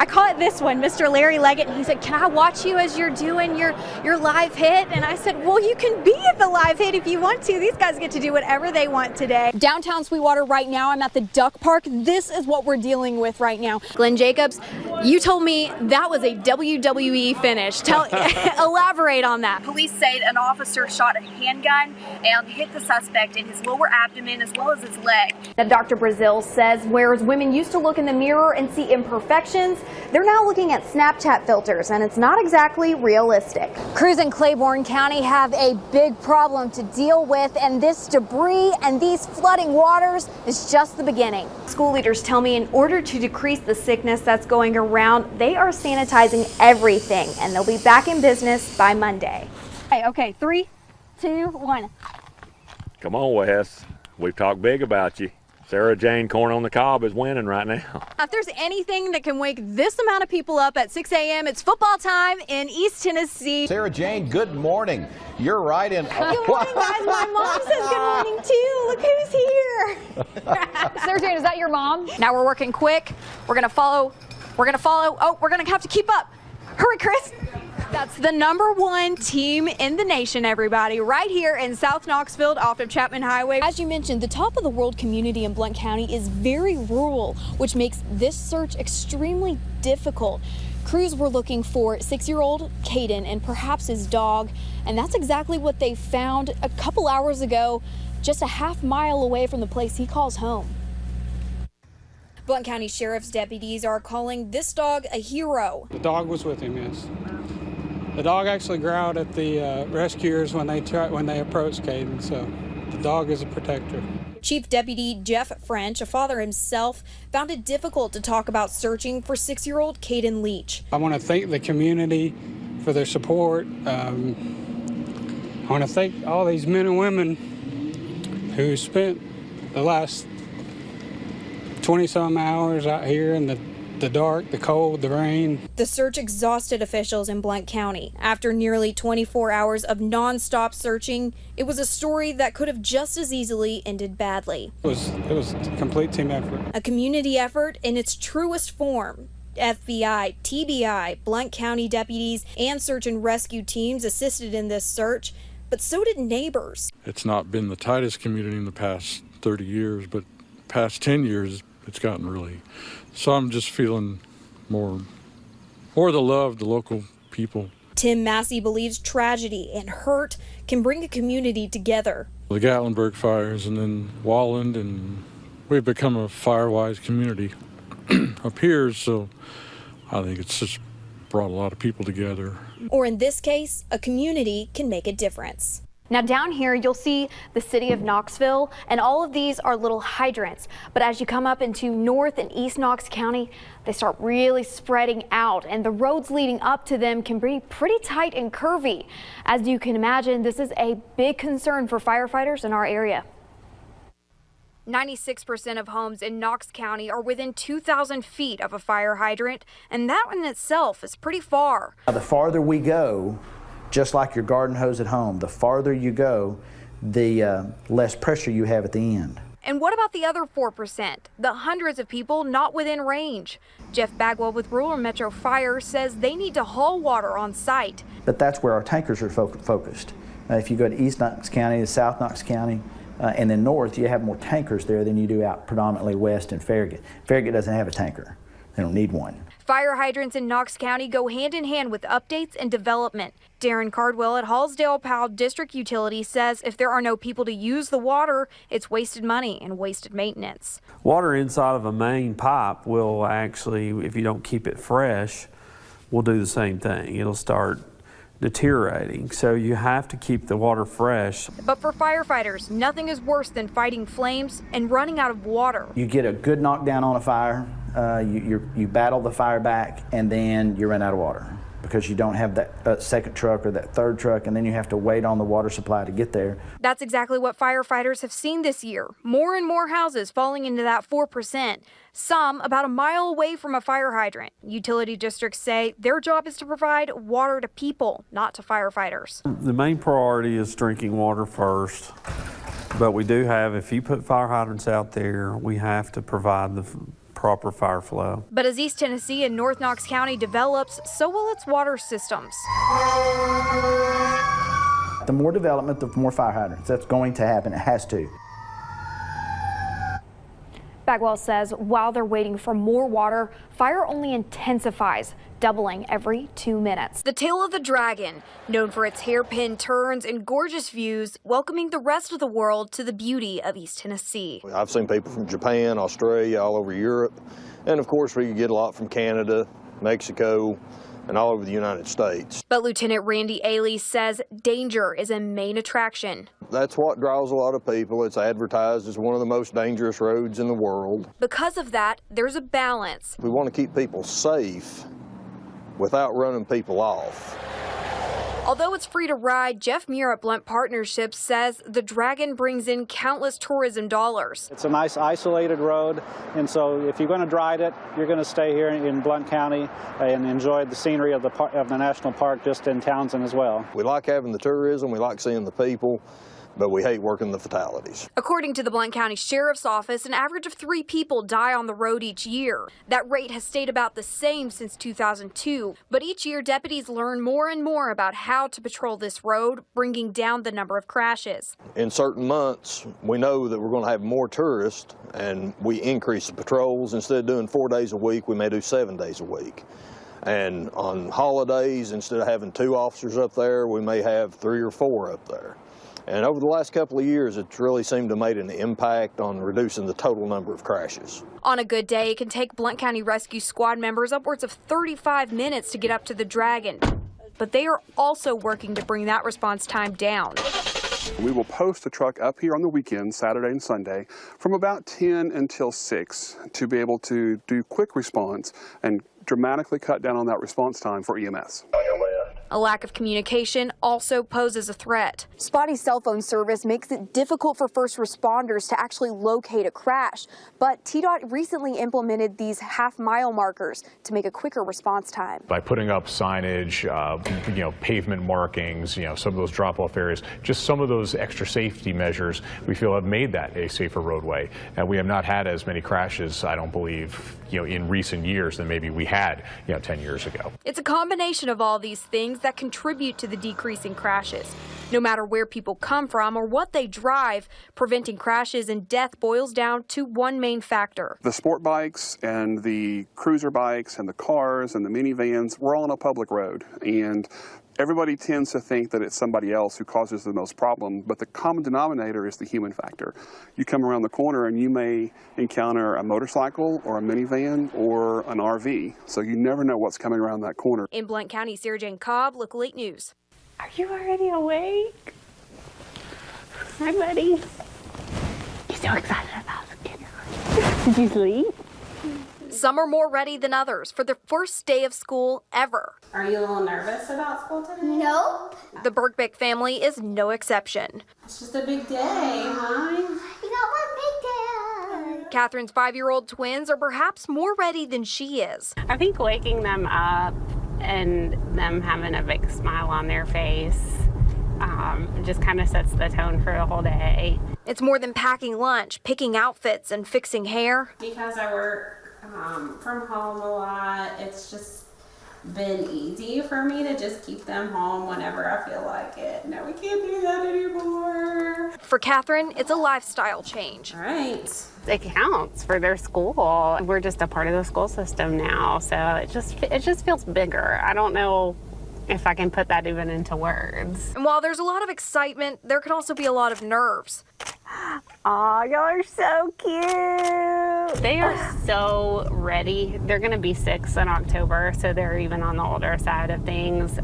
I caught this one, Mr. Larry Leggett, and he said, can I watch you as you're doing your live hit? And I said, well, you can be at the live hit if you want to. These guys get to do whatever they want today. Downtown Sweetwater right now, I'm at the Duck Park. This is what we're dealing with right now. Glenn Jacobs, you told me that was a WWE finish. Elaborate on that. Police say an officer shot a handgun and hit the suspect in his lower abdomen as well as his leg. Now, Dr. Brazil says whereas women used to look in the mirror and see imperfections, they're now looking at Snapchat filters, and it's not exactly realistic. Crews in Claiborne County have a big problem to deal with, and this debris and these flooding waters is just the beginning. School leaders tell me in order to decrease the sickness that's going around, they are sanitizing everything, and they'll be back in business by Monday. Okay, 3, 2, 1. Come on, Wes. We've talked big about you. Sarah Jane Corn on the Cob is winning right now. If there's anything that can wake this amount of people up at 6 a.m., it's football time in East Tennessee. Sarah Jane, good morning. You're right in. Good morning, guys. My mom says good morning, too. Look who's here. Sarah Jane, is that your mom? Now we're working quick. We're going to follow. Oh, we're going to have to keep up. Hurry, Chris. That's the #1 team in the nation, everybody, right here in South Knoxville off of Chapman Highway. As you mentioned, the top of the world community in Blount County is very rural, which makes this search extremely difficult. Crews were looking for 6-year-old Caden and perhaps his dog, and that's exactly what they found a couple hours ago, just a half-mile away from the place he calls home. Blount County Sheriff's deputies are calling this dog a hero. The dog was with him, yes. The dog actually growled at the rescuers when they approached Caden, so the dog is a protector. Chief Deputy Jeff French, a father himself, found it difficult to talk about searching for 6-year-old Caden Leach. I want to thank the community for their support. I want to thank all these men and women who spent the last 20-some hours out here in the dark, the cold, the rain. The search exhausted officials in Blount County. After nearly 24 hours of non-stop searching, it was a story that could have just as easily ended badly. It was a complete team effort. A community effort in its truest form. FBI, TBI, Blount County deputies, and search and rescue teams assisted in this search, but so did neighbors. It's not been the tightest community in the past 30 years, but past 10 years, it's gotten really. So I'm just feeling more the love, the local people. Tim Massey believes tragedy and hurt can bring a community together. The Gatlinburg fires and then Walland, and we've become a fire-wise community up here, so I think it's just brought a lot of people together. Or in this case, a community can make a difference. Now down here, you'll see the city of Knoxville, and all of these are little hydrants. But as you come up into North and East Knox County, they start really spreading out, and the roads leading up to them can be pretty tight and curvy. As you can imagine, this is a big concern for firefighters in our area. 96% of homes in Knox County are within 2,000 feet of a fire hydrant, and that in itself is pretty far. The farther we go, just like your garden hose at home, the farther you go, the less pressure you have at the end. And what about the other 4%, the hundreds of people not within range? Jeff Bagwell with Rural Metro Fire says they need to haul water on site. But that's where our tankers are focused. If you go to East Knox County, to South Knox County, and then north, you have more tankers there than you do out predominantly west in Farragut. Farragut doesn't have a tanker. They don't need one. Fire hydrants in Knox County go hand in hand with updates and development. Darren Cardwell at Hallsdale-Powell District Utility says if there are no people to use the water, it's wasted money and wasted maintenance. Water inside of a main pipe will actually, if you don't keep it fresh, will do the same thing. It'll start deteriorating. So you have to keep the water fresh. But for firefighters, nothing is worse than fighting flames and running out of water. You get a good knockdown on a fire, you battle the fire back, and then you run out of water because you don't have that second truck or that third truck, and then you have to wait on the water supply to get there. That's exactly what firefighters have seen this year. More and more houses falling into that 4%, some about a mile away from a fire hydrant. Utility districts say their job is to provide water to people, not to firefighters. The main priority is drinking water first, but we do have, if you put fire hydrants out there, we have to provide the proper fire flow. But as East Tennessee and North Knox County develops, so will its water systems. The more development, the more fire hydrants. That's going to happen. It has to. Bagwell says while they're waiting for more water, fire only intensifies, doubling every 2 minutes. The tail of the dragon, known for its hairpin turns and gorgeous views, welcoming the rest of the world to the beauty of East Tennessee. I've seen people from Japan, Australia, all over Europe, and of course we get a lot from Canada, Mexico, and all over the United States. But Lieutenant Randy Ailey says danger is a main attraction. That's what draws a lot of people. It's advertised as one of the most dangerous roads in the world. Because of that, there's a balance. We want to keep people safe without running people off. Although it's free to ride, Jeff Muir at Blunt Partnerships says the Dragon brings in countless tourism dollars. It's a nice isolated road, and so if you're going to ride it, you're going to stay here in Blount County and enjoy the scenery of the national park just in Townsend as well. We like having the tourism, we like seeing the people, but we hate working the fatalities. According to the Blount County Sheriff's Office, an average of 3 people die on the road each year. That rate has stayed about the same since 2002, but each year deputies learn more and more about how to patrol this road, bringing down the number of crashes. In certain months, we know that we're going to have more tourists, and we increase the patrols. Instead of doing 4 days a week, we may do 7 days a week. And on holidays, instead of having 2 officers up there, we may have 3 or 4 up there. And over the last couple of years, it's really seemed to make an impact on reducing the total number of crashes. On a good day, it can take Blount County Rescue Squad members upwards of 35 minutes to get up to the Dragon. But they are also working to bring that response time down. We will post a truck up here on the weekend, Saturday and Sunday, from about 10 until 6 to be able to do quick response and dramatically cut down on that response time for EMS. A lack of communication also poses a threat. Spotty cell phone service makes it difficult for first responders to actually locate a crash. But TDOT recently implemented these half-mile markers to make a quicker response time. By putting up signage, pavement markings, some of those drop-off areas, just some of those extra safety measures we feel have made that a safer roadway. And we have not had as many crashes, I don't believe, in recent years than maybe we had, 10 years ago. It's a combination of all these things that contribute to the decrease in crashes. No matter where people come from or what they drive, preventing crashes and death boils down to one main factor. The sport bikes and the cruiser bikes and the cars and the minivans, we're all on a public road. And everybody tends to think that it's somebody else who causes the most problem, but the common denominator is the human factor. You come around the corner and you may encounter a motorcycle or a minivan or an RV, so you never know what's coming around that corner. In Blount County, Sarah Jane Cobb, Local 8 News. Are you already awake? Hi, buddy. You're so excited about it. Did you sleep? Some are more ready than others for their first day of school ever. Are you a little nervous about school today? Nope. The Bergbeck family is no exception. It's just a big day, huh? You got one big day. Catherine's 5-year-old twins are perhaps more ready than she is. I think waking them up and them having a big smile on their face just kind of sets the tone for the whole day. It's more than packing lunch, picking outfits, and fixing hair. Because I work from home a lot, it's just been easy for me to just keep them home whenever I feel like it. No, we can't do that anymore. For Catherine, it's a lifestyle change. All right. It counts for their school. We're just a part of the school system now, so it just feels bigger. I don't know if I can put that even into words. And while there's a lot of excitement, there can also be a lot of nerves. Aw, y'all are so cute. They are so ready. They're going to be 6 in October, so they're even on the older side of things.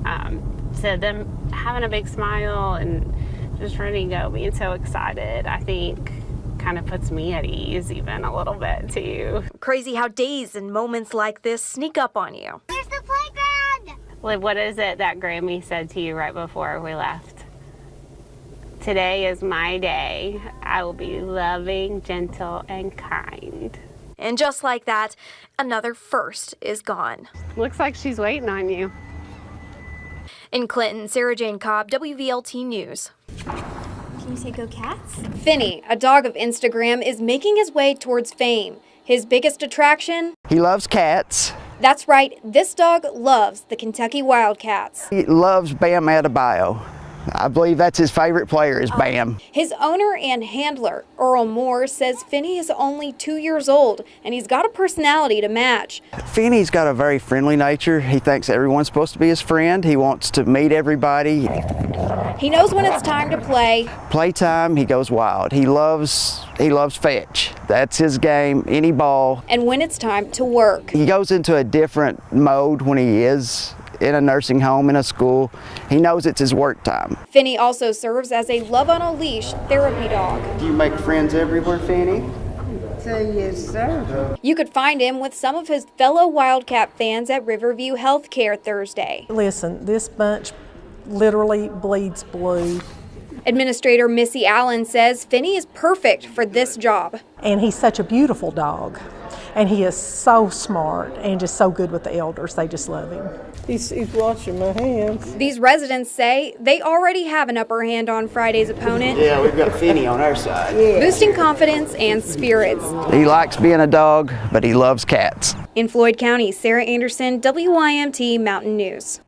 So them having a big smile and just ready to go, being so excited, I think kind of puts me at ease even a little bit too. Crazy how days and moments like this sneak up on you. There's the playground. Like, what is it that Grammy said to you right before we left? Today is my day. I will be loving, gentle, and kind. And just like that, another first is gone. Looks like she's waiting on you. In Clinton, Sarah Jane Cobb, WVLT News. Can you say go cats? Finney, a dog of Instagram, is making his way towards fame. His biggest attraction? He loves cats. That's right, this dog loves the Kentucky Wildcats. He loves Bam Adebayo. I believe that's his favorite player is Bam. His owner and handler, Earl Moore, says Finney is only 2 years old and he's got a personality to match. Finney's got a very friendly nature. He thinks everyone's supposed to be his friend. He wants to meet everybody. He knows when it's time to play. Playtime, he goes wild. He loves fetch. That's his game, any ball. And when it's time to work. He goes into a different mode when he is in a nursing home, in a school. He knows it's his work time. Finney also serves as a love on a leash therapy dog. Do you make friends everywhere, Finney? Yes, sir. You could find him with some of his fellow Wildcat fans at Riverview Healthcare Thursday. Listen, this bunch literally bleeds blue. Administrator Missy Allen says Finney is perfect for this job. And he's such a beautiful dog. And he is so smart and just so good with the elders. They just love him. He's washing my hands. These residents say they already have an upper hand on Friday's opponent. Yeah, we've got Finney on our side. Boosting confidence and spirits. He likes being a dog, but he loves cats. In Floyd County, Sarah Anderson, WYMT Mountain News.